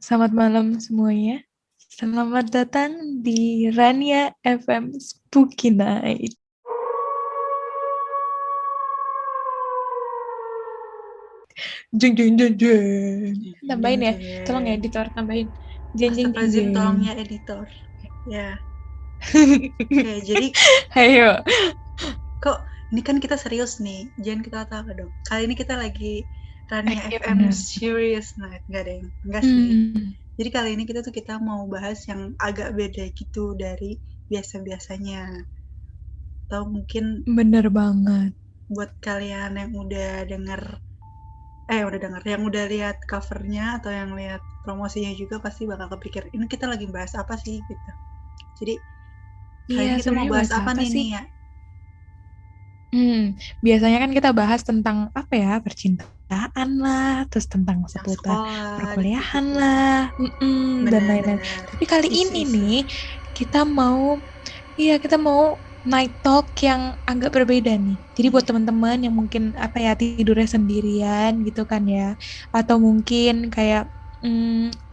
Selamat malam semuanya. Selamat datang di Rania FM Spooky Night. Jeng jeng jeng jeng. Tambahin ya, tolong ya editor tambahin. Jeng jeng jeng Astagfirullahaladzim, tolong jeng. ya editor. Ya. Oke, jadi Ayo. kok ini kan kita serius nih, jangan ketawa-tawa dong. Kali ini kita lagi Rania Iya FM benar. Serious Night, enggak sih. Jadi kali ini kita mau bahas yang agak beda gitu dari biasa-biasanya. Atau mungkin Bener banget. buat kalian yang udah yang udah lihat covernya atau yang lihat promosinya juga pasti bakal kepikir ini kita lagi bahas apa sih gitu. Jadi kali Iya, ini kita mau sebenarnya bahas bahasa apa apa nih sih? ya? Biasanya kan kita bahas tentang apa ya, percintaan lah, terus tentang Yang seputar sekolah perkuliahan gitu-gitu. lah, dan lain-lain. Benar-benar Tapi kali ini isu-isu. nih kita mau night talk yang agak berbeda nih. Jadi buat Iya. teman-teman yang mungkin apa ya tidurnya sendirian gitu kan ya, atau mungkin kayak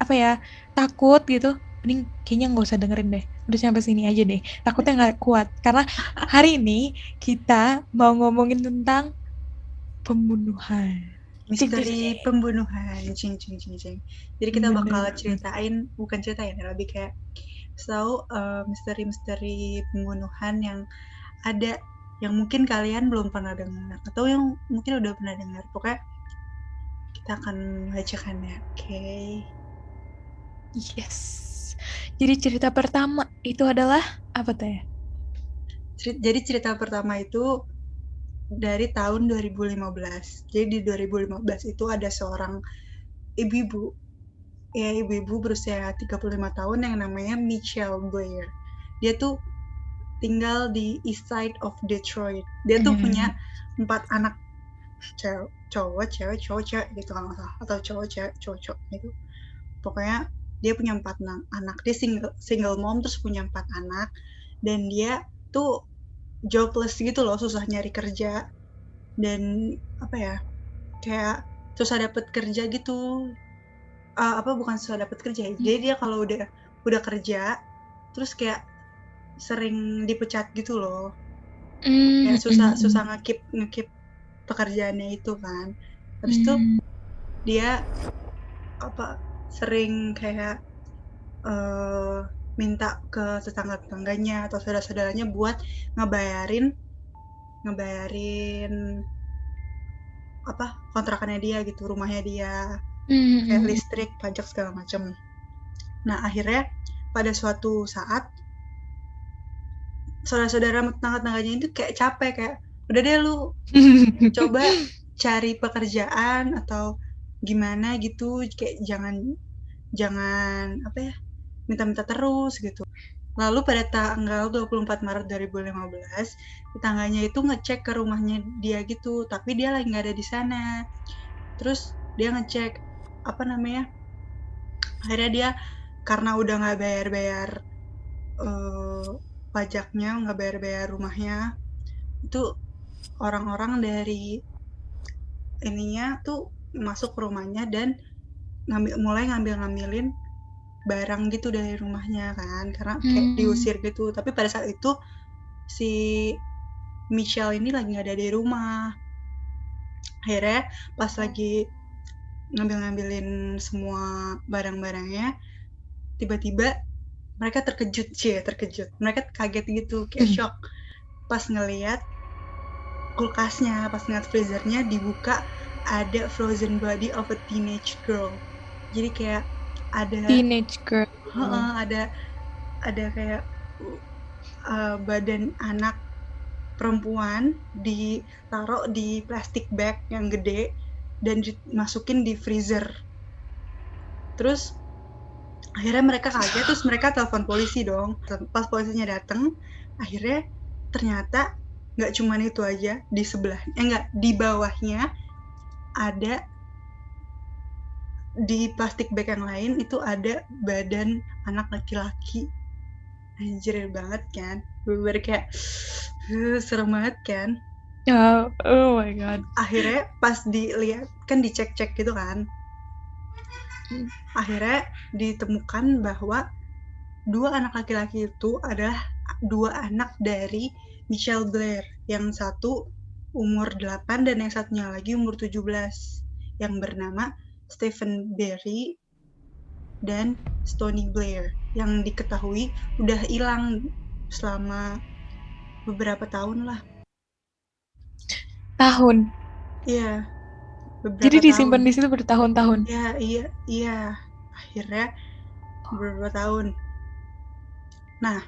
apa ya takut gitu, mending kayaknya nggak usah dengerin deh. Udah sampai sini aja deh. Takutnya nggak kuat karena hari ini kita mau ngomongin tentang pembunuhan. Cing, cing, Misteri cing. pembunuhan. Cing, cing, cing, cing. Jadi kita Bener bakal banget. bukan ceritain ya, lebih kayak misteri-misteri pembunuhan yang ada yang mungkin kalian belum pernah dengar atau yang mungkin udah pernah dengar. Pokoknya kita akan membacakannya. Oke. Yes. Jadi cerita pertama itu adalah apa teh? Jadi cerita pertama itu dari tahun 2015. Jadi di 2015 itu ada seorang ibu-ibu berusia 35 tahun yang namanya Michelle Blair. Dia tuh tinggal di east side of Detroit. Dia tuh punya 4 anak cowok, cewek gitu kalau nggak salah, atau cowok, cewek, cowok gitu. Pokoknya dia punya 4 anak. Dia single mom terus punya 4 anak dan dia tuh jobless gitu loh, susah nyari kerja dan apa ya? Kayak susah dapet kerja gitu. Bukan susah dapet kerja ya. Jadi dia kalau udah kerja terus kayak sering dipecat gitu loh. Kayak susah ngekip pekerjaannya itu kan. Habis itu dia sering kayak minta ke tetangga-tetangganya atau saudara-saudaranya buat ngebayarin kontrakannya dia gitu, rumahnya dia, kayak listrik, pajak segala macam. Nah akhirnya pada suatu saat saudara-saudara tetangga-tetangganya itu kayak capek, kayak udah deh lu coba cari pekerjaan atau gimana gitu, kayak jangan minta-minta terus gitu. Lalu pada tanggal 24 Maret 2015, tetangganya itu ngecek ke rumahnya dia gitu, tapi dia lagi nggak ada di sana. Terus dia ngecek akhirnya dia karena udah nggak bayar pajaknya, nggak bayar rumahnya, itu orang-orang dari ininya tuh masuk ke rumahnya dan mulai ngambilin barang gitu dari rumahnya kan, karena kayak diusir gitu. Tapi pada saat itu si Michelle ini lagi nggak ada di rumah. Akhirnya pas lagi ngambilin semua barang-barangnya, tiba-tiba mereka terkejut. Mereka kaget gitu, kayak shock pas ngelihat kulkasnya, pas ngeliat freezernya dibuka, ada frozen body of a teenage girl. Jadi kayak ada Teenage girl. ada kayak badan anak perempuan ditaruh di plastik bag yang gede dan dimasukin di freezer. Terus akhirnya mereka kaget, terus mereka telepon polisi dong. Pas polisinya datang, akhirnya ternyata nggak cuma itu aja, di bawahnya ada, di plastik bag yang lain itu ada badan anak laki-laki. Anjir banget kan, bener kayak serem banget kan. Oh my god. Akhirnya pas dilihat kan, dicek gitu kan, Akhirnya ditemukan bahwa 2 anak laki-laki itu adalah 2 anak dari Michelle Blair, yang satu umur 8 dan yang satunya lagi umur 17, yang bernama Stephen Berry dan Stony Blair, yang diketahui udah hilang selama beberapa tahun lah. Tahun. Iya, Jadi beberapa tahun. disimpan di situ bertahun-tahun. Iya. Akhirnya beberapa tahun. Nah,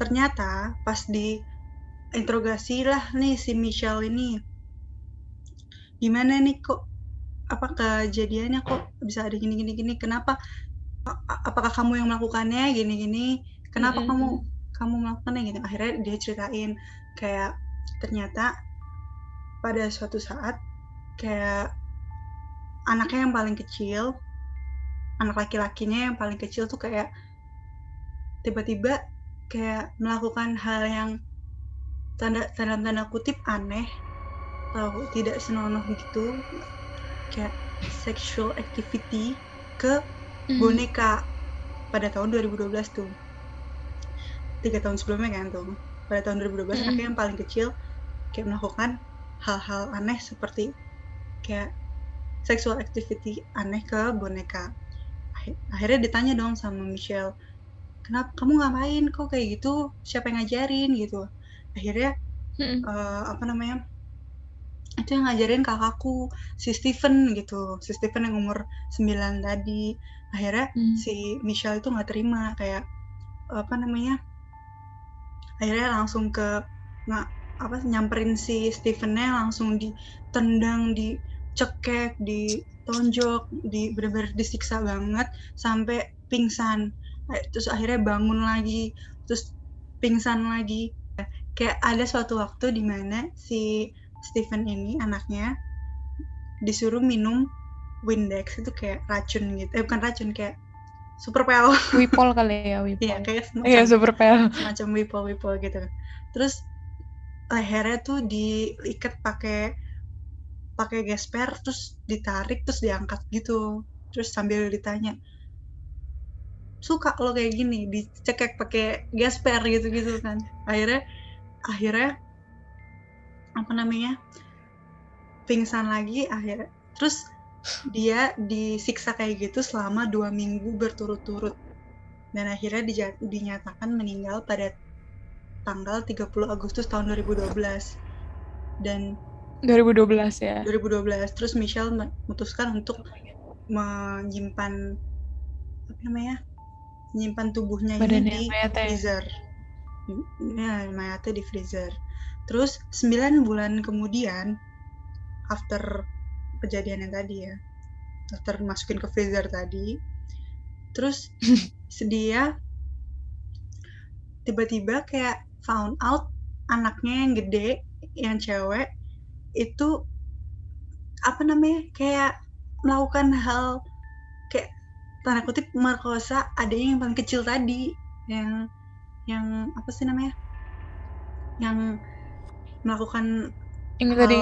ternyata pas diinterogasi lah nih si Michelle ini, gimana nih kok apa kejadiannya kok bisa ada gini, kenapa apakah kamu yang melakukannya gini, kenapa kamu melakukannya gitu. Akhirnya dia ceritain kayak ternyata pada suatu saat kayak anaknya yang paling kecil, anak laki-lakinya yang paling kecil tuh kayak tiba-tiba kayak melakukan hal yang tanda kutip aneh atau tidak senonoh gitu, kayak sexual activity ke boneka pada tahun 2012 tuh. 3 tahun sebelumnya kan tuh. Pada tahun 2012 anaknya yang paling kecil kayak melakukan hal-hal aneh seperti kayak sexual activity aneh ke boneka. Akhirnya ditanya dong sama Michelle, kenapa kamu ngapain kok kayak gitu, siapa yang ngajarin gitu. Akhirnya itu yang ngajarin kakakku, si Stephen gitu, si Stephen yang umur 9 tadi. Akhirnya si Michelle itu nggak terima, kayak akhirnya langsung nyamperin si Stephen-nya, langsung ditendang, dicekek, ditonjok, bener-bener disiksa banget sampai pingsan. Terus akhirnya bangun lagi, terus pingsan lagi. Kayak ada suatu waktu di mana si Stephen ini anaknya disuruh minum Windex, itu kayak racun gitu. Bukan racun, kayak Superpel. Wipol kali ya, Wipol. Iya, kayak Iya, Superpel. semacam Wipol gitu. Terus lehernya tuh diikat pakai gesper, terus ditarik, terus diangkat gitu. Terus sambil ditanya, suka lo kayak gini, dicekek pakai gesper gitu kan. Akhirnya pingsan lagi akhirnya. Terus dia disiksa kayak gitu selama 2 minggu berturut-turut. Dan akhirnya dinyatakan meninggal pada tanggal 30 Agustus tahun 2012. Dan 2012 ya. 2012 terus Michelle memutuskan untuk menyimpan tubuhnya ini di freezer. Ya, mayatnya di freezer. Terus 9 bulan kemudian after kejadian yang tadi ya, after masukin ke freezer tadi, terus dia tiba-tiba kayak found out anaknya yang gede, yang cewek itu kayak melakukan hal kayak tanda kutip merkosa adanya yang paling kecil tadi, yang yang melakukan yang tadi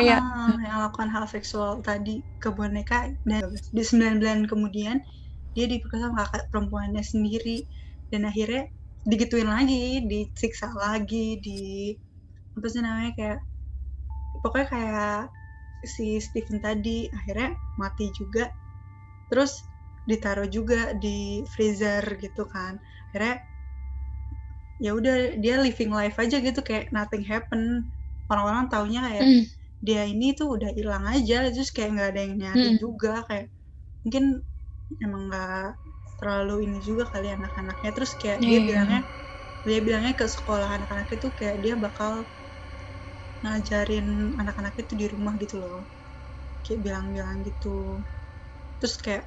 yang melakukan hal seksual tadi ke boneka. Dan di 9 bulan kemudian dia diperkosa sama kakak perempuannya sendiri, dan akhirnya digituin lagi, disiksa lagi, kayak pokoknya kayak si Stephen tadi akhirnya mati juga, terus ditaruh juga di freezer gitu kan. Akhirnya ya udah dia living life aja gitu, kayak nothing happen. Orang-orang taunya kayak dia ini tuh udah hilang aja, terus kayak nggak ada yang nyari juga, kayak mungkin emang nggak terlalu ini juga kali anak-anaknya. Terus kayak dia bilangnya ke sekolah anak-anak itu kayak dia bakal ngajarin anak-anak itu di rumah gitu loh, kayak bilang gitu. Terus kayak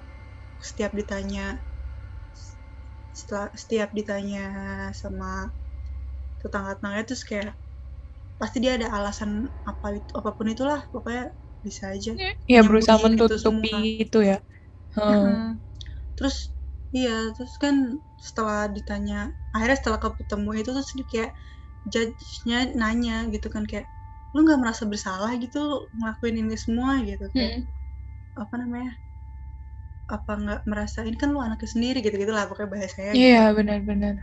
setiap ditanya sama tetangga-tetangganya, terus kayak pasti dia ada alasan apapun itulah, pokoknya bisa aja ya berusaha nyembunyiin itu menutupi semua. itu ya. Terus kan setelah ditanya, akhirnya setelah ketemu itu terus kayak judge-nya nanya gitu kan, kayak lu nggak merasa bersalah gitu ngelakuin ini semua gitu, kayak apa nggak merasain, kan lu anaknya sendiri gitu lah pokoknya bahasanya gitu. Iya, benar-benar.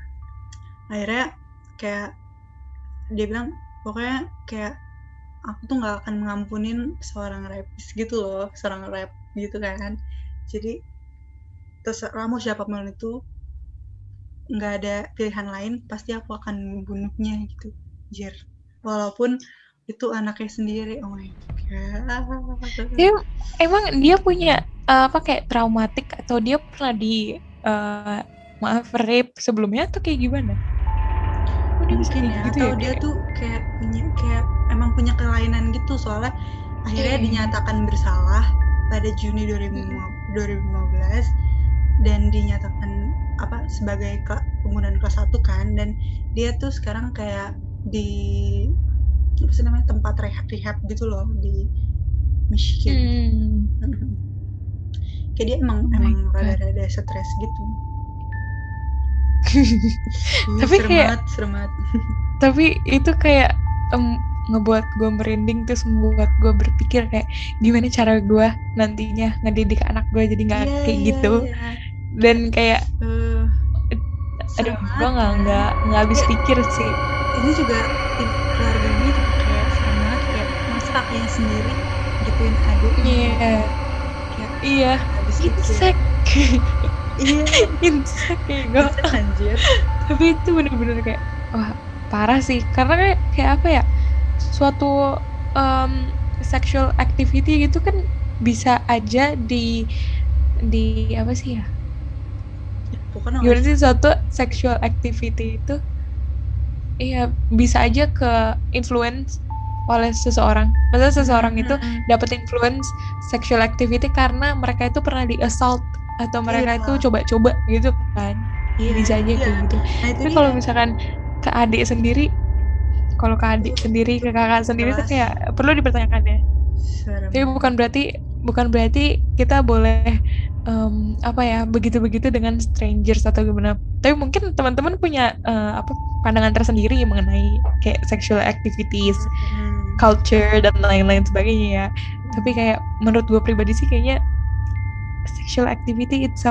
Akhirnya kayak dia bilang pokoknya kayak aku tuh nggak akan mengampunin seorang rapis gitu loh, seorang rap gitu kan. Jadi terserah mau siapapun itu, nggak ada pilihan lain, pasti aku akan membunuhnya gitu, Jir. Walaupun itu anaknya sendiri. Oh my god. Dia emang dia punya apa kayak traumatik atau dia pernah di maaf rape sebelumnya atau kayak gimana? Kok dia bisa Mungkin kayak ya, gitu atau ya dia kayak? tuh kayak emang punya kelainan gitu, soalnya akhirnya Iya. dinyatakan bersalah pada Juni 2015 dan dinyatakan sebagai pembunuhan kelas 1 kan, dan dia tuh sekarang kayak di apa sih namanya, tempat rehab gitu loh di Michigan. Hmm. Kayak dia emang Oh my emang god. rada-rada stres gitu. Tapi Serem kayak banget, serem banget. tapi itu kayak ngebuat gue merinding terus membuat gue berpikir kayak gimana cara gue nantinya ngedidik anak gue jadi nggak Iya, kayak iya, gitu iya. dan kayak Eh, aduh serem gue banget nggak kan. nggak habis Kayak pikir sih. ini juga keluarganya juga kayak serem banget, kayak masa kakaknya sendiri gituin adiknya gitu. Iya, Kayak iya, habis pikir. insek. Iya, Insek kayak gue. insek anjir. Tapi itu bener-bener kayak wah parah sih karena kayak apa ya, suatu sexual activity gitu kan bisa aja di apa sih ya, Pokoknya gimana namanya sih, suatu sexual activity itu iya bisa aja ke influence oleh seseorang. Maksudnya seseorang itu dapat influence sexual activity karena mereka itu pernah di assault atau mereka iya, itu coba-coba gitu kan. iya, Bisa itu aja dia. kayak gitu. Nah itu Tapi dia. kalau misalkan ke adik sendiri, kalau ke adik sendiri, Itu ke kakak sendiri itu jelas kayak perlu dipertanyakan ya. serem Tapi banget. bukan berarti kita boleh apa ya begitu-begitu dengan strangers atau gimana. Tapi mungkin teman-teman punya apa pandangan tersendiri mengenai kayak sexual activities, Hmm. culture dan lain-lain sebagainya ya. Tapi kayak menurut gue pribadi sih kayaknya sexual activity it's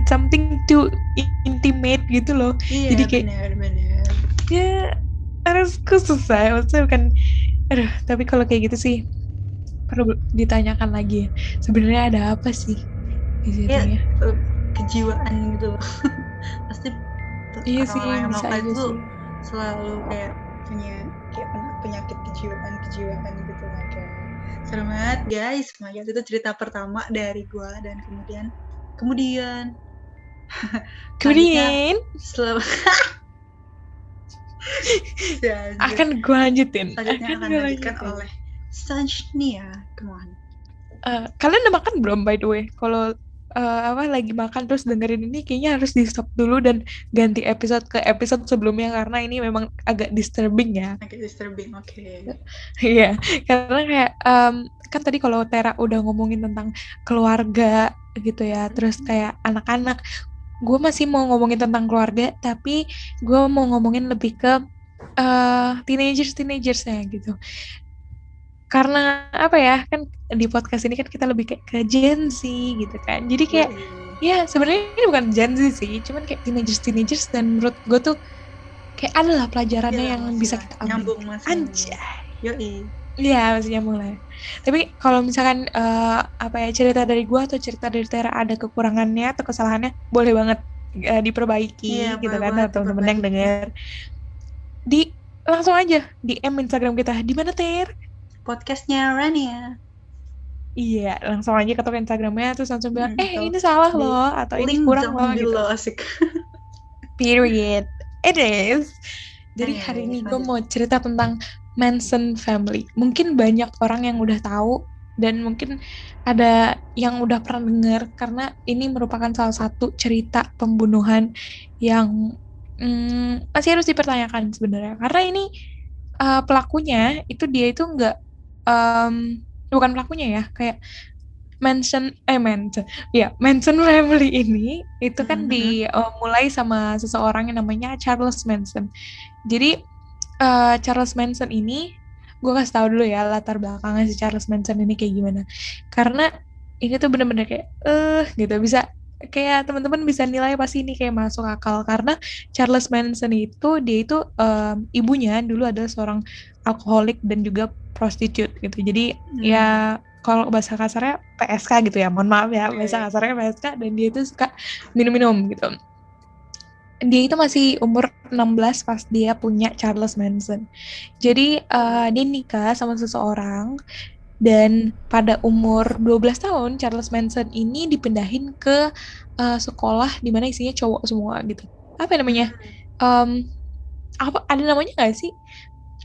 something to intimate gitu loh. Iya, Jadi kayak benar-benar. ya harus khusus saya maksudnya bukan aduh tapi kalau kayak gitu sih perlu ditanyakan lagi ya sebenarnya ada apa sih di situ Kayak ya. kejiwaan gitu loh. Pasti Iya sih orang-orang yang bisa melakukan aja itu sih. selalu kayak punya kayak penyakit kejiwaan gitu lah, kayak serem banget guys. Makanya itu cerita pertama dari gua, dan kemudian selanjutnya Kemudian sel si anjir. akan gue lanjutin Selanjutnya akan akan gue dilanjutkan lanjutin. oleh Sanjnia. Come on. Kalian udah makan belum by the way? Kalau apa lagi makan terus dengerin ini kayaknya harus di stop dulu dan ganti episode ke episode sebelumnya karena ini memang agak disturbing ya. Agak disturbing, oke. Okay. Iya, karena kayak kan tadi kalau Tera udah ngomongin tentang keluarga gitu ya, terus kayak anak-anak, gue masih mau ngomongin tentang keluarga, tapi gue mau ngomongin lebih ke teenagersnya gitu. Karena apa ya, kan di podcast ini kan kita lebih kayak ke Gen Z gitu kan. Jadi kayak Yoi. ya sebenarnya ini bukan Gen Z sih, cuman kayak teenagers dan menurut gue tuh kayak adalah Masih pelajarannya lah, yang masih bisa lah. kita ambil. Nyambung, masih nyambung. Anjay. Yoi. Iya, masih nyambung lah. Tapi kalau misalkan apa ya cerita dari gua atau cerita dari Tera ada kekurangannya atau kesalahannya, boleh banget diperbaiki Iya, gitu boleh kan banget atau temen yang diperbaiki. denger. Di langsung aja di Instagram kita. Di mana Ter? Podcastnya Rania. Iya, langsung aja ketok Instagramnya terus langsung bilang, Atau ini salah di loh atau ini link kurang down loh gitu. below, asik. Period. It is. Jadi hari Anyway, ini gue lanjut. mau cerita tentang Manson Family. Mungkin banyak orang yang udah tahu dan mungkin ada yang udah pernah dengar karena ini merupakan salah satu cerita pembunuhan yang masih harus dipertanyakan sebenarnya. Karena ini pelakunya itu dia itu nggak bukan pelakunya ya kayak Manson family ini itu kan dimulai sama seseorang yang namanya Charles Manson. Jadi Charles Manson ini gue kasih tahu dulu ya latar belakangnya si Charles Manson ini kayak gimana. Karena ini tuh bener-bener kayak gitu, bisa kayak teman-teman bisa nilai pasti ini kayak masuk akal karena Charles Manson itu dia itu ibunya dulu adalah seorang alkoholik dan juga prostitute gitu. Jadi Hmm, ya kalau bahasa kasarnya PSK gitu ya, mohon maaf ya bahasa oke. kasarnya PSK, dan dia itu suka minum-minum gitu. Dia itu masih umur 16 pas dia punya Charles Manson. Jadi dia nikah sama seseorang dan pada umur 12 tahun Charles Manson ini dipindahin ke sekolah di mana isinya cowok semua gitu. Apa namanya? Hmm, Em, apa ada namanya nggak sih?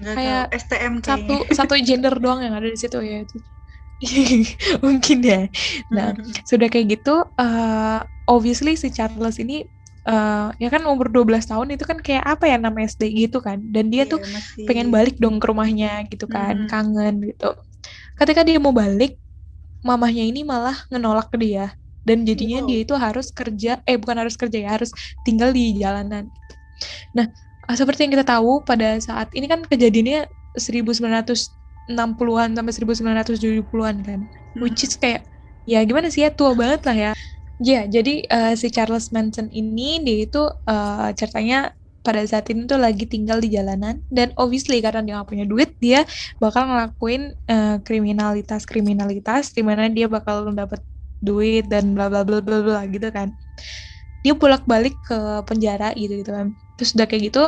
nggak tahu. Kayak STM kayaknya. satu satu gender doang yang ada di situ ya itu. Mungkin ya. Nah, sudah kayak gitu, obviously si Charles ini ya kan umur 12 tahun itu kan kayak apa ya, 6 SD gitu kan. Dan dia Iya, tuh masih. pengen balik dong ke rumahnya gitu kan, Mhm. kangen gitu. Ketika dia mau balik, mamahnya ini malah ngenolak ke dia. Dan jadinya dia Wow. itu harus kerja, bukan harus kerja ya, harus tinggal di jalanan. Nah, seperti yang kita tahu pada saat ini kan kejadiannya 1960-an sampai 1970-an kan. Which Mhm. is kayak ya gimana sih ya, tua banget lah ya. Ya, jadi si Charles Manson ini dia itu ceritanya pada saat ini tuh lagi tinggal di jalanan dan obviously karena dia nggak punya duit, dia bakal ngelakuin kriminalitas di mana dia bakal dapat duit dan bla bla bla bla bla gitu kan. Dia bolak-balik ke penjara gitu gitu kan. Terus udah kayak gitu,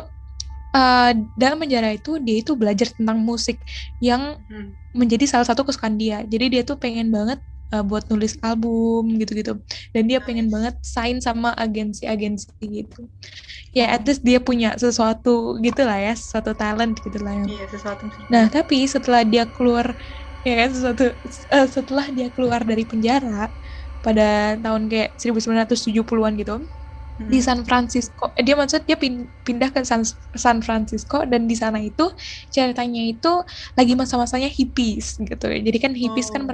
dalam penjara itu dia itu belajar tentang musik yang Mhm. menjadi salah satu kesukaan dia. Jadi dia tuh pengen banget buat nulis album gitu-gitu. Dan dia pengen Nice. banget sign sama agensi-agensi gitu. Ya at Oh, least dia punya sesuatu gitu lah ya, sesuatu talent gitu lah ya. iya, sesuatu yang bisa Nah, dibanggakan. tapi setelah dia keluar, ya kan setelah dia keluar dari penjara pada tahun kayak 1970-an gitu, di Mhm. San Francisco. Dia maksud dia pindah ke San Francisco dan di sana itu ceritanya itu lagi masa-masanya hippies gitu. Jadi kan hippies kan Oh,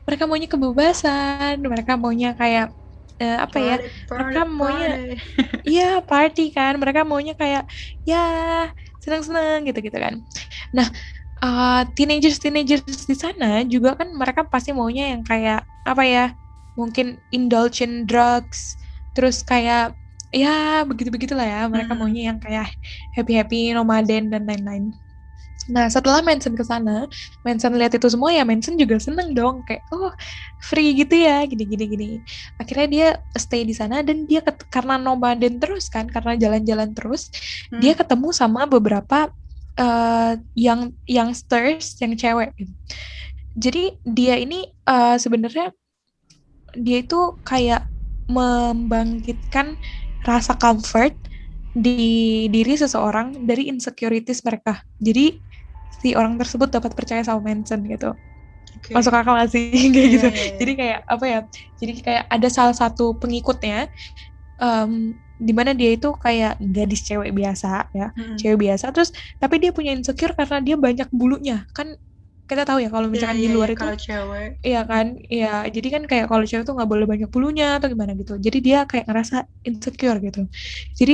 mereka maunya kebebasan, mereka maunya kayak apa ya? party, party, Mereka maunya party. iya party kan, mereka maunya kayak ya senang-senang gitu-gitu kan. Nah, teenagers di sana juga kan mereka pasti maunya yang kayak apa ya, mungkin indulge in drugs, terus kayak ya begitu begitulah ya, mereka Mhm. maunya yang kayak happy happy nomaden dan lain-lain. Nah, setelah Manson ke sana, Manson lihat itu semua ya Manson juga seneng dong kayak oh free gitu ya gini gini gini. Akhirnya dia stay di sana dan dia karena nomaden terus kan, karena jalan-jalan terus, dia Hmm. ketemu sama beberapa youngsters yang cewek gitu. Jadi dia ini sebenarnya dia itu kayak membangkitkan rasa comfort di diri seseorang dari insecurities mereka. Jadi si orang tersebut dapat percaya sama Manson gitu. Masuk Oke. akal gak sih kayak Iya, gitu. iya, iya. Jadi kayak apa ya? Jadi kayak ada salah satu pengikutnya di mana dia itu kayak gadis cewek biasa ya, Mhm. cewek biasa terus tapi dia punya insecure karena dia banyak bulunya. Kan kita tahu ya kalau Iya, misalkan di iya, iya, luar itu kalau cewek. iya kan, iya jadi kan kayak kalau cewek tuh nggak boleh banyak bulunya atau gimana gitu. Jadi dia kayak ngerasa insecure gitu. Jadi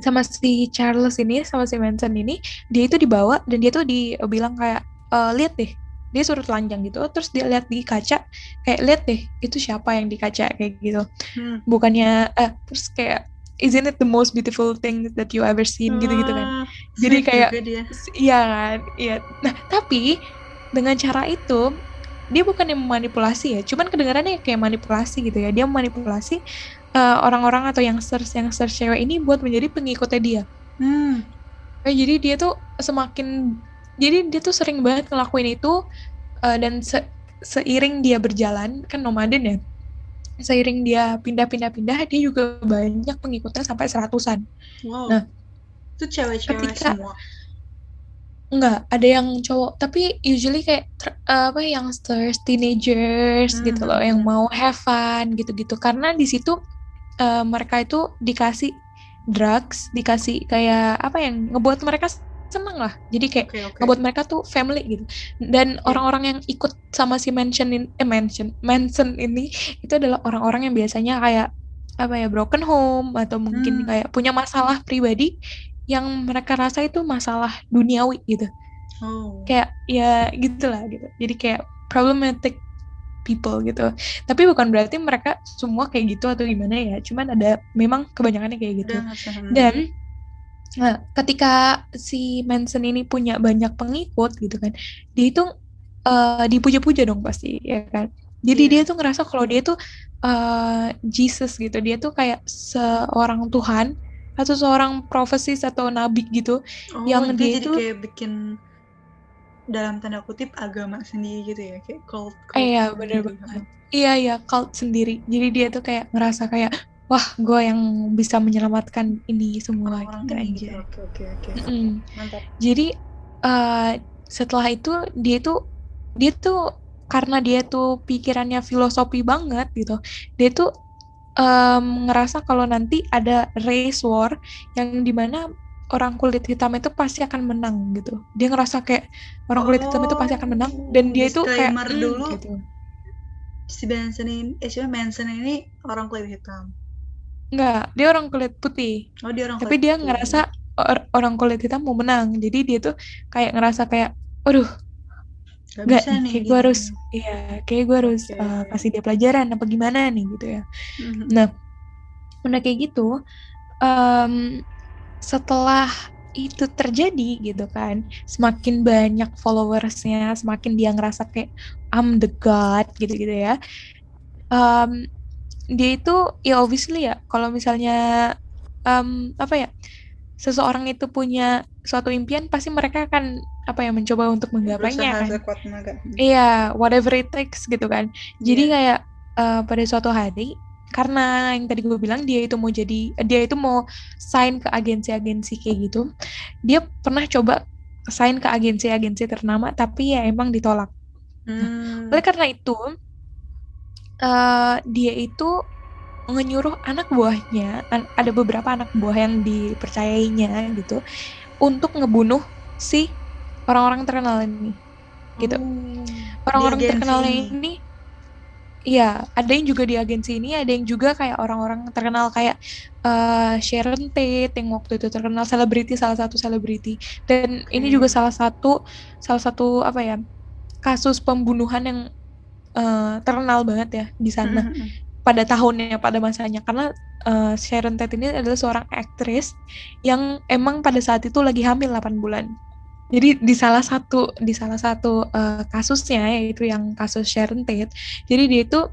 sama si Charles ini sama si Manson ini dia itu dibawa dan dia tuh dibilang kayak lihat deh, dia suruh telanjang gitu terus dia lihat di kaca kayak lihat deh itu siapa yang di kaca kayak gitu, Hmm. bukannya terus kayak isn't it the most beautiful thing that you ever seen gitu-gitu kan. Wah, Jadi sweet kayak juga dia. iya kan, iya. Nah, tapi dengan cara itu dia bukan yang memanipulasi ya, cuman kedengarannya kayak manipulasi gitu ya. Dia memanipulasi orang-orang atau yang search cewek ini buat menjadi pengikutnya dia. Hmm. Jadi dia tuh semakin jadi dia tuh sering banget ngelakuin itu dan seiring dia berjalan kan nomaden ya, seiring dia pindah-pindah-pindah dia juga banyak pengikutnya sampai seratusan. Wow, Nah, itu cewek-cewek ketika semua. nggak ada yang cowok tapi usually kayak apa youngsters, teenagers Hmm, gitu hmm, loh yang hmm. mau have fun gitu-gitu karena di situ mereka itu dikasih drugs, dikasih kayak apa yang ngebuat mereka seneng lah. Jadi kayak Oke, oke. ngebuat mereka tuh family gitu. Dan Oke. orang-orang yang ikut sama si Manson ini itu adalah orang-orang yang biasanya kayak apa ya broken home atau mungkin Hmm. kayak punya masalah pribadi yang mereka rasa itu masalah duniawi gitu. Oh. Kayak ya gitulah gitu. Jadi kayak problematic people gitu. Tapi bukan berarti mereka semua kayak gitu atau gimana ya. Cuman ada memang kebanyakannya kayak gitu. Dan ketika si Manson ini punya banyak pengikut gitu kan, dia itu dipuja-puja dong pasti ya kan. Jadi dia tuh ngerasa kalau dia tuh Jesus gitu. Dia tuh kayak seorang Tuhan atau seorang profesis atau nabi gitu, yang dia dia jadi itu kayak bikin dalam tanda kutip agama sendiri gitu ya, kayak cult iya bener sendiri. banget. Iya cult sendiri. Jadi dia tuh kayak ngerasa kayak wah gue yang bisa menyelamatkan ini semua Orang-orang kayak ini gitu. gitu. Oke. Mantap. Jadi setelah itu dia tuh karena dia tuh pikirannya filosofi banget gitu. Dia tuh ngerasa kalau nanti ada race war yang dimana orang kulit hitam itu pasti akan menang gitu. Dia ngerasa kayak orang kulit hitam itu pasti akan menang dan dia itu kayak Disclaimer dulu, gitu. si Manson ini orang kulit hitam. Enggak, dia orang kulit putih. Oh, dia orang Tapi kulit dia putih. ngerasa orang kulit hitam mau menang. Jadi dia tuh kayak ngerasa kayak, aduh, Gak nggak bisa nih, nih kayak gue gini. harus, ya, kayak gue harus Oke. kasih dia pelajaran apa gimana nih gitu ya. Nah, udah kayak gitu, em, setelah itu terjadi gitu kan, semakin banyak followersnya, semakin dia ngerasa kayak I'm the God gitu-gitu ya. Em, dia itu ya obviously ya, kalau misalnya apa ya, seseorang itu punya suatu impian, pasti mereka akan apa ya mencoba untuk menggapainya Berusaha kan. sekuat tenaga. Iya, whatever it takes gitu kan. Jadi Iya. kayak pada suatu hari, karena yang tadi gue bilang dia itu mau sign ke agensi-agensi kayak gitu. Dia pernah coba sign ke agensi-agensi ternama, tapi ya emang ditolak. Nah, oleh karena itu dia itu menyuruh anak buahnya, ada beberapa anak buah yang dipercayainya gitu, untuk ngebunuh si orang-orang terkenal ini gitu. Di Orang-orang agensi terkenalnya ini. ini, iya, ada yang juga di agensi ini, ada yang juga kayak orang-orang terkenal kayak Sharon Tate yang waktu itu terkenal selebriti, salah satu selebriti. Dan ini juga salah satu apa ya, kasus pembunuhan yang terkenal banget ya di sana pada tahunnya, pada masanya. Karena Sharon Tate ini adalah seorang aktris yang emang pada saat itu lagi hamil 8 bulan. Jadi di salah satu kasusnya, yaitu yang kasus Sharon Tate. Jadi dia tuh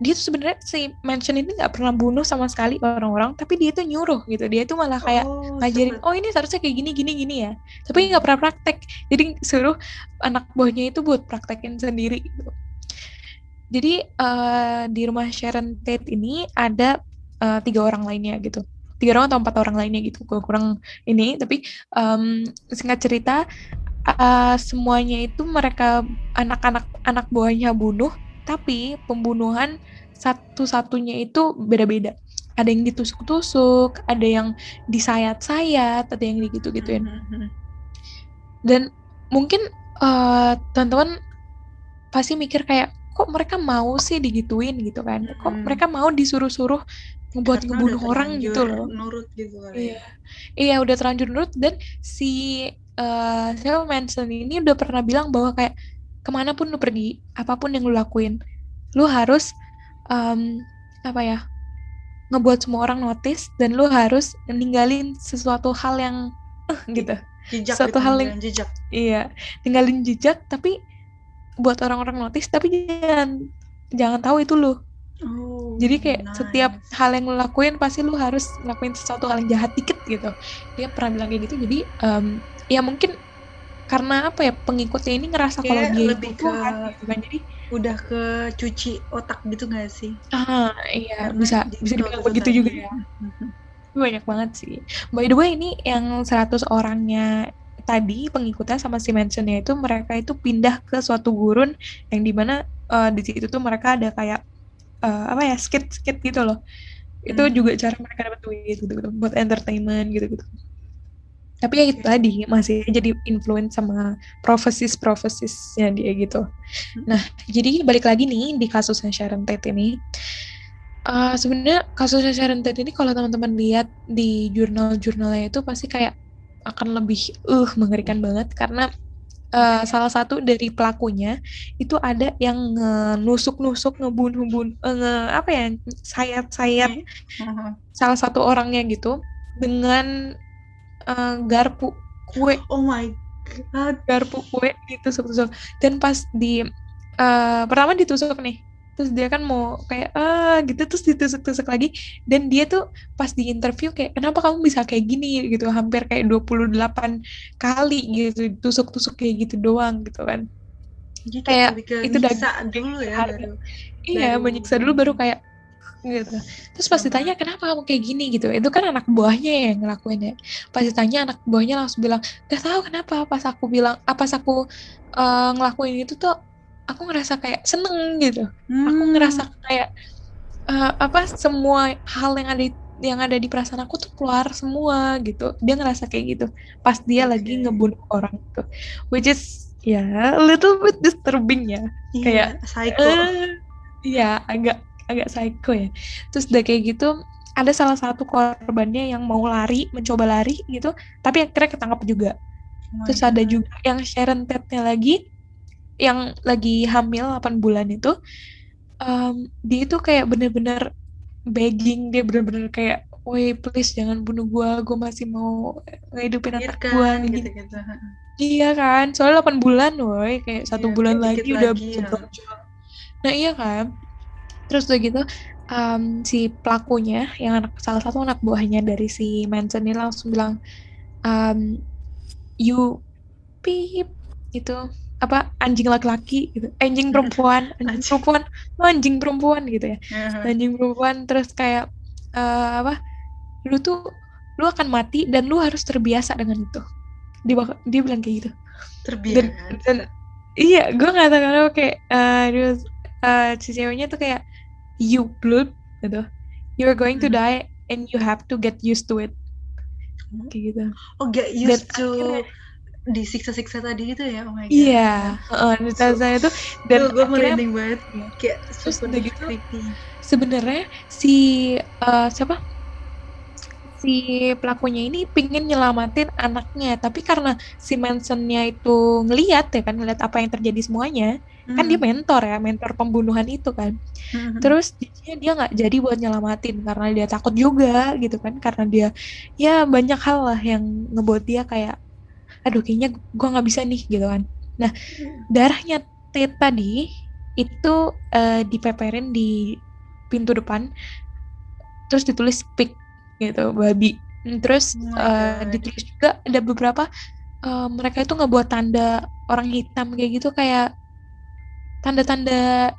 sebenarnya si Manson ini nggak pernah bunuh sama sekali orang-orang, tapi dia tuh nyuruh gitu. Dia tuh malah kayak ngajarin, oh ini seharusnya kayak gini gini gini ya. Tapi nggak pernah praktek. Jadi suruh anak buahnya itu buat praktekin sendiri gitu. Jadi di rumah Sharon Tate ini ada 3 orang lainnya gitu. 3 orang atau 4 orang lainnya gitu. Kurang ini, tapi singkat cerita semuanya itu mereka anak buahnya bunuh, tapi pembunuhan satu-satunya itu beda-beda. Ada yang ditusuk-tusuk, ada yang disayat-sayat, ada yang gitu-gituin. Dan mungkin teman-teman pasti mikir kayak, kok mereka mau sih digituin gitu kan? Kok mereka mau disuruh-suruh ngebuat Karena udah ngebunuh orang terlanjur gitu loh. nurut gitu kali Iya, ya. iya udah terlanjur nurut. Dan si siapa Manson ini udah pernah bilang bahwa kayak kemanapun lu pergi, apapun yang lu lakuin, lu harus em, apa ya, ngebuat semua orang notice, dan lu harus ninggalin sesuatu hal yang gitu, Jejak sesuatu gitu, hal yang ninggalin jejak. iya, tinggalin jejak, tapi buat orang-orang notice, tapi jangan jangan tahu itu lu. Jadi kayak setiap Nice. hal yang lo lakuin pasti lo harus ngelakuin sesuatu hal yang jahat dikit gitu. Dia pernah bilang kayak gitu. Jadi ya mungkin karena apa ya, pengikutnya ini ngerasa kalau Kayak dia itu lebih ke Tuhan gitu kan. Jadi udah ke cuci otak gitu gak sih? iya Karena bisa bisa jatuh dibilang itu begitu juga tadi. ya. Banyak banget sih. By the way, ini yang 100 orangnya tadi pengikutnya sama si Manson-nya itu, mereka itu pindah ke suatu gurun yang dimana di situ tuh mereka ada kayak apa ya, skit-skit gitu loh. Itu juga cara mereka dapat duit gitu, gitu buat entertainment gitu gitu. Tapi ya itu tadi masih jadi influence sama profesis-profesisnya dia gitu. Nah, jadi balik lagi nih di kasusnya Sharon Tate ini. Sebenarnya kasusnya Sharon Tate ini kalau teman-teman lihat di jurnal-jurnalnya itu pasti kayak akan lebih mengerikan banget, karena salah satu dari pelakunya itu ada yang nusuk-nusuk apa ya, sayat-sayat Heeh. salah satu orangnya gitu dengan garpu kue Oh my god. ditusuk-tusuk. Dan pas pertama ditusuk nih, terus dia kan mau kayak gitu, terus ditusuk-tusuk lagi. Dan dia tuh pas di interview kayak, kenapa kamu bisa kayak gini gitu, hampir kayak 28 kali gitu ditusuk-tusuk kayak gitu doang gitu kan. Jadi kayak Kayak lebih ke itu nyiksa daging dulu yang ya, berharga. baru Iya, baru menyiksa dulu baru kayak gitu. Terus pas sama. ditanya kenapa kamu kayak gini gitu, itu kan anak buahnya yang ngelakuin ya. Pas ditanya anak buahnya langsung bilang, gak tahu kenapa pas aku bilang, pas aku ngelakuin itu tuh aku ngerasa kayak seneng gitu. Aku Hmm, ngerasa kayak apa, semua hal yang ada di perasaan aku tuh keluar semua gitu. Dia ngerasa kayak gitu pas dia lagi oke. ngebunuh orang itu, which is ya a little bit disturbing ya. Iya, Kayak psycho. ya agak agak psycho ya. Terus udah kayak gitu ada salah satu korbannya yang mau lari, mencoba lari gitu, tapi akhirnya ketangkap juga. Oh my Terus ada god. juga yang Sharon Tate-nya lagi, yang lagi hamil 8 bulan itu, dia itu kayak bener-bener begging, dia bener-bener kayak, woi please jangan bunuh gue masih mau ngehidupin anak gue Melahirkan gini. gitu-gitu. Iya kan, soalnya 8 bulan woi, kayak satu Iya, bulan kayak lagi dikit udah lagi bisa ya. brojol. Nah iya kan, terus udah gitu si pelakunya yang salah satu anak buahnya dari si Manson ini langsung bilang, um, you pip gitu, apa, anjing laki-laki gitu, anjing Aja. perempuan, lo anjing perempuan gitu ya, Heeh. anjing perempuan. Terus kayak apa, lu tuh lu akan mati dan lu harus terbiasa dengan itu. Dia bilang kayak gitu. Dan Terbiasa. iya, gue nggak tahu kenapa kayak si ceweknya tuh kayak, you blood gitu, you're going to Mhm. die and you have to get used to it kayak gitu. Oh, get Dan used akhirnya to disiksa-siksa tadi itu ya? Oh my iya, god. So, saya itu. Dan gue akhirnya merinding banget. ya, Kayak terus super udah gitu creepy. sebenarnya si siapa, si pelakunya ini pingin nyelamatin anaknya, tapi karena si Mansonnya itu ngeliat ya kan, ngeliat apa yang terjadi semuanya, kan dia Hmm. mentor pembunuhan itu kan. Mhm. Terus jadinya dia nggak jadi buat nyelamatin karena dia takut juga gitu kan, karena dia ya banyak hal lah yang ngebuat dia kayak, aduh kayaknya gua nggak bisa nih gitu kan. Nah, darahnya Ted tadi itu dipeperin di pintu depan, terus ditulis pig gitu, babi. Terus Oh my god. ditulis juga ada beberapa, mereka itu ngebuat tanda orang hitam kayak gitu, kayak tanda-tanda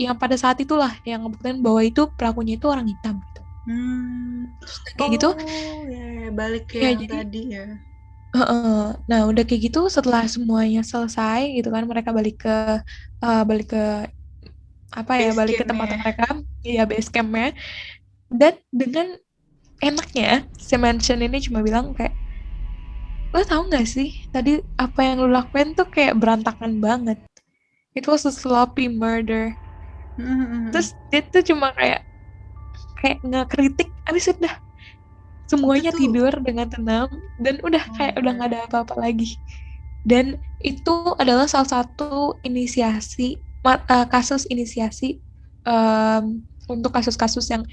yang pada saat itulah yang ngebuktiin bahwa itu pelakunya itu orang hitam gitu. Hmm. Terus udah kayak gitu Oh, ya, ya, balik ke ya, yang jadi tadi ya. nah udah kayak gitu setelah semuanya selesai gitu kan, mereka balik ke apa ya, Base balik ke tempat campnya. mereka, ya base campnya. Dan dengan enaknya si Mansion ini cuma bilang kayak, lo tau gak sih tadi apa yang lo lakuin tuh kayak berantakan banget, it was a sloppy murder. Mhm. Terus dia tuh cuma kayak ngekritik, abis udah Itu semuanya tuh, tidur dengan tenang, dan udah oh my kayak udah god. nggak ada apa-apa lagi. Dan itu adalah salah satu kasus inisiasi untuk kasus-kasus yang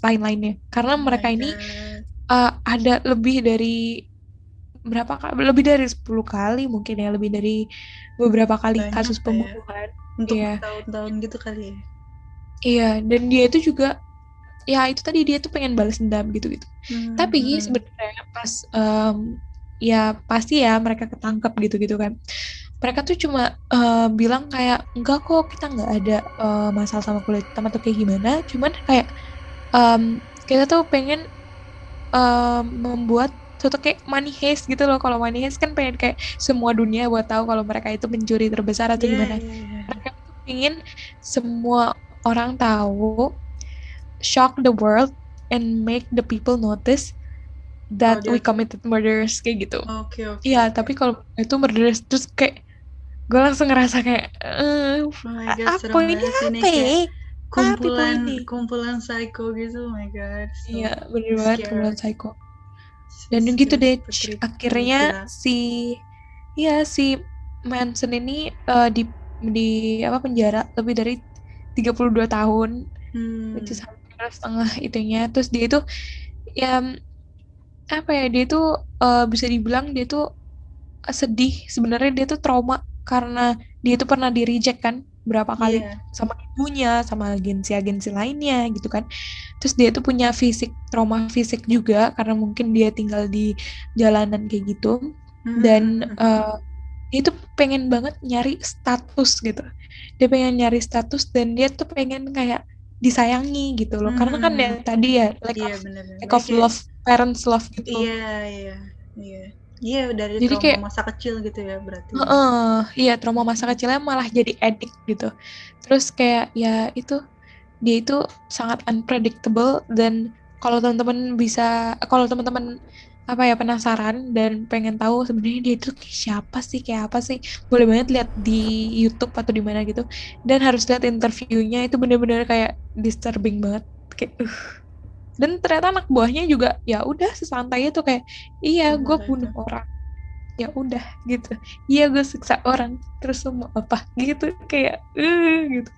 lain-lainnya, karena Oh my mereka ini god. ada lebih dari lebih dari 10 kali mungkin ya, lebih dari beberapa kali Banyak kasus lah ya. pembunuhan. Untuk Iya, bertahun-tahun gitu kali ya. iya, dan dia itu juga ya itu tadi, dia tuh pengen balas dendam gitu-gitu. Tapi Mhm. sebenarnya pas ya pasti ya mereka ketangkep gitu-gitu kan. Mereka tuh cuma bilang kayak, enggak kok, kita nggak ada masalah sama kulit hitam atau kayak gimana. Cuman kayak kita tuh pengen membuat suatu kayak money heist gitu loh. Kalau money heist kan pengen kayak semua dunia buat tahu kalau mereka itu pencuri terbesar atau Iya, gimana. iya, iya. Mereka tuh pengen semua orang tahu, shock the world, and make the people notice Kalau that dia we tuh, committed murders kayak gitu. oke, oke, Iya, oke. tapi kalau itu murderers, terus kayak gue langsung ngerasa kayak, Oh my god, apa serem ini, banget sih ini, apa kayak ya? Apa kumpulan ini? kumpulan psycho gitu. Oh my god, so Iya, bener banget kumpulan scared. psycho. So Dan gitu scared, deh, super creepy. akhirnya Gila. ya si Manson ini di apa penjara lebih dari 32 tahun, which is hampir setengah itunya. Terus dia itu ya apa ya, dia itu bisa dibilang dia itu sedih, sebenarnya dia tuh trauma karena dia itu pernah di reject kan berapa kali Iya. sama ibunya, sama agensi-agensi lainnya gitu kan. Terus dia tuh punya trauma fisik juga karena mungkin dia tinggal di jalanan kayak gitu. Dan dia tuh pengen banget nyari status gitu. Dia pengen nyari status dan dia tuh pengen kayak disayangi gitu loh. Karena kan ya tadi ya Iya benar-benar. lack Dia of kayak love, parents love gitu. iya iya iya. Iya dari Jadi trauma kayak masa kecil gitu ya berarti. iya trauma masa kecilnya malah jadi addict gitu. Terus kayak ya itu dia itu sangat unpredictable. Dan kalau teman-teman apa ya penasaran dan pengen tahu sebenarnya dia itu siapa sih, kayak apa sih, boleh banget lihat di YouTube atau di mana gitu. Dan harus lihat interviewnya, itu bener-bener kayak disturbing banget, kayak dan ternyata anak buahnya juga ya udah sesantai itu, kayak iya gue Sebentar itu. bunuh orang, ya udah gitu, iya gue siksa orang, terus semua apa gitu, kayak gitu.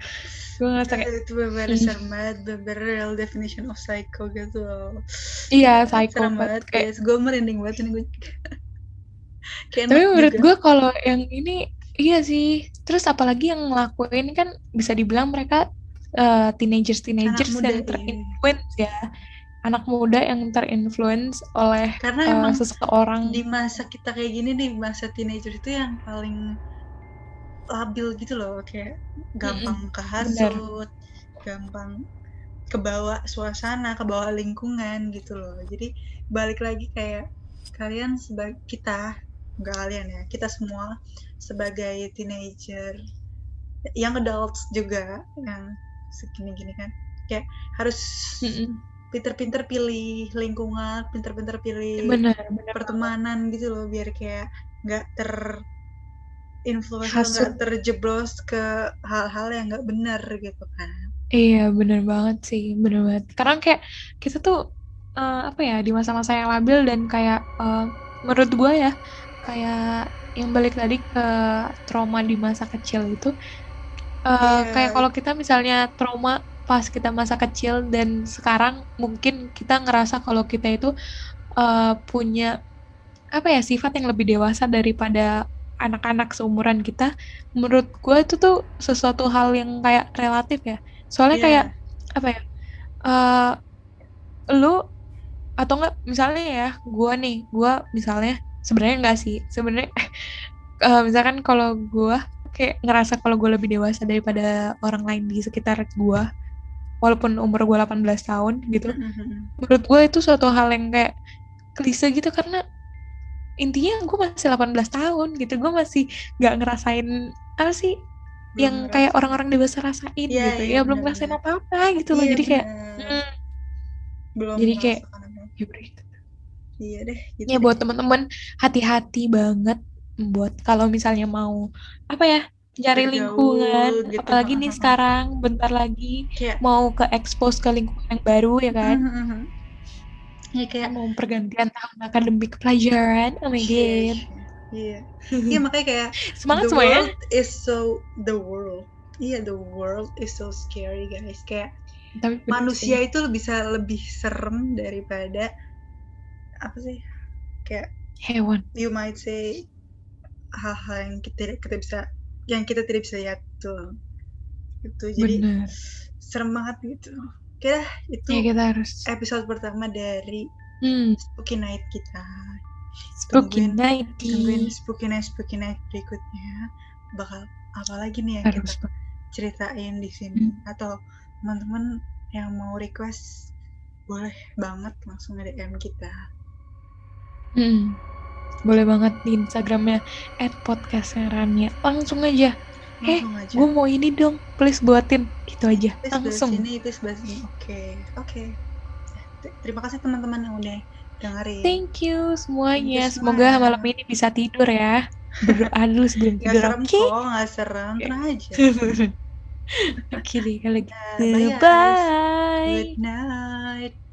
Gue ngerasa kayak Itu bener serem banget, bener real definition of psycho gitu loh. iya Serem psikopat banget kayak. guys, gue merinding banget ini gue. Kayak Tapi enak menurut juga. gue kalau yang ini iya sih. Terus apalagi yang ngelakuin kan bisa dibilang mereka teenagers Anak teenagers muda yang iya. terinfluence ya, anak muda yang terinfluence oleh Karena emang seseorang. di masa kita kayak gini, di masa teenager itu yang paling labil gitu loh, kayak Mm-mm, gampang bener. kehasut, gampang kebawa suasana, kebawa lingkungan gitu loh. Jadi balik lagi kayak kalian sebagai kita, enggak kalian ya, kita semua sebagai teenager, yang adults juga, yang segini-gini kan, kayak harus Mm-mm. pinter-pinter pilih lingkungan, pinter-pinter pilih Bener bener banget. pertemanan gitu loh, biar kayak nggak terinfluence atau nggak Hasut. terjeblos ke hal-hal yang nggak benar gitu kan. Iya bener banget sih, bener banget. Karena kayak kita tuh apa ya, di masa-masa yang labil dan kayak menurut gue ya, kayak yang balik tadi ke trauma di masa kecil itu. Kayak Iya, kalau kita misalnya trauma pas kita masa kecil dan sekarang mungkin kita ngerasa kalau kita itu punya apa ya, sifat yang lebih dewasa daripada anak-anak seumuran kita. Menurut gue itu tuh sesuatu hal yang kayak relatif ya. Soalnya kayak iya. apa ya, eh lu atau enggak misalnya ya, gue misalnya sebenarnya enggak sih sebenarnya. Misalkan kalau gue kayak ngerasa kalau gue lebih dewasa daripada orang lain di sekitar gue, walaupun umur gue 18 tahun gitu, menurut gue itu suatu hal yang kayak klise gitu. Karena intinya gue masih 18 tahun gitu, gue masih nggak ngerasain apa sih Belum yang kayak ngerasain. orang-orang dewasa rasain Iya, gitu iya ya, belum ngerasain benar-benar. apa-apa gitu loh. Iya Jadi kayak benar. hmm, Belum jadi kayak merasakan apa. ya udah gitu. Iya deh, gitu Ya deh. buat teman-teman, hati-hati banget buat kalau misalnya mau apa ya, cari Bergaul lingkungan, gitu. apalagi nih sekarang bentar lagi Kayak mau ke expose ke lingkungan yang baru ya kan. ya Kan kayak mau pergantian tahun akademik pelajaran, oh my iya, god. iya. Iya makanya kayak Semangat the semuanya. world is so the world. Iya, the world is so scary guys. Kayak Tapi bener sih, manusia itu bisa lebih serem daripada apa sih? Kayak hewan. you might say hal-hal yang kita tidak bisa lihat tuh. Itu jadi Bener. serem banget gitu. Oke, itu Ya kita harus episode pertama dari hmm, Spooky Night kita. spooky Tungguin tungguin nighty. spooky night berikutnya, bakal apa lagi nih yang kita Harus ceritain di sini. hmm, Atau teman-teman yang mau request boleh banget langsung DM kita. hmm. Boleh banget di Instagramnya @podcastnya langsung aja. Langsung aja. Gue mau ini dong, please buatin. Gitu aja, Please bahas langsung. ini, please bahas ini. Oke. Terima kasih teman-teman yang udah dengerin. Thank you Thank you semuanya. Semoga malam semua. ini bisa tidur ya. Berdoa dulu sebelum Nggak tidur, serem oke? kok, nggak serem, Oke. tenang aja. Oke deh kalau gitu. Bye guys. Good Bye. night.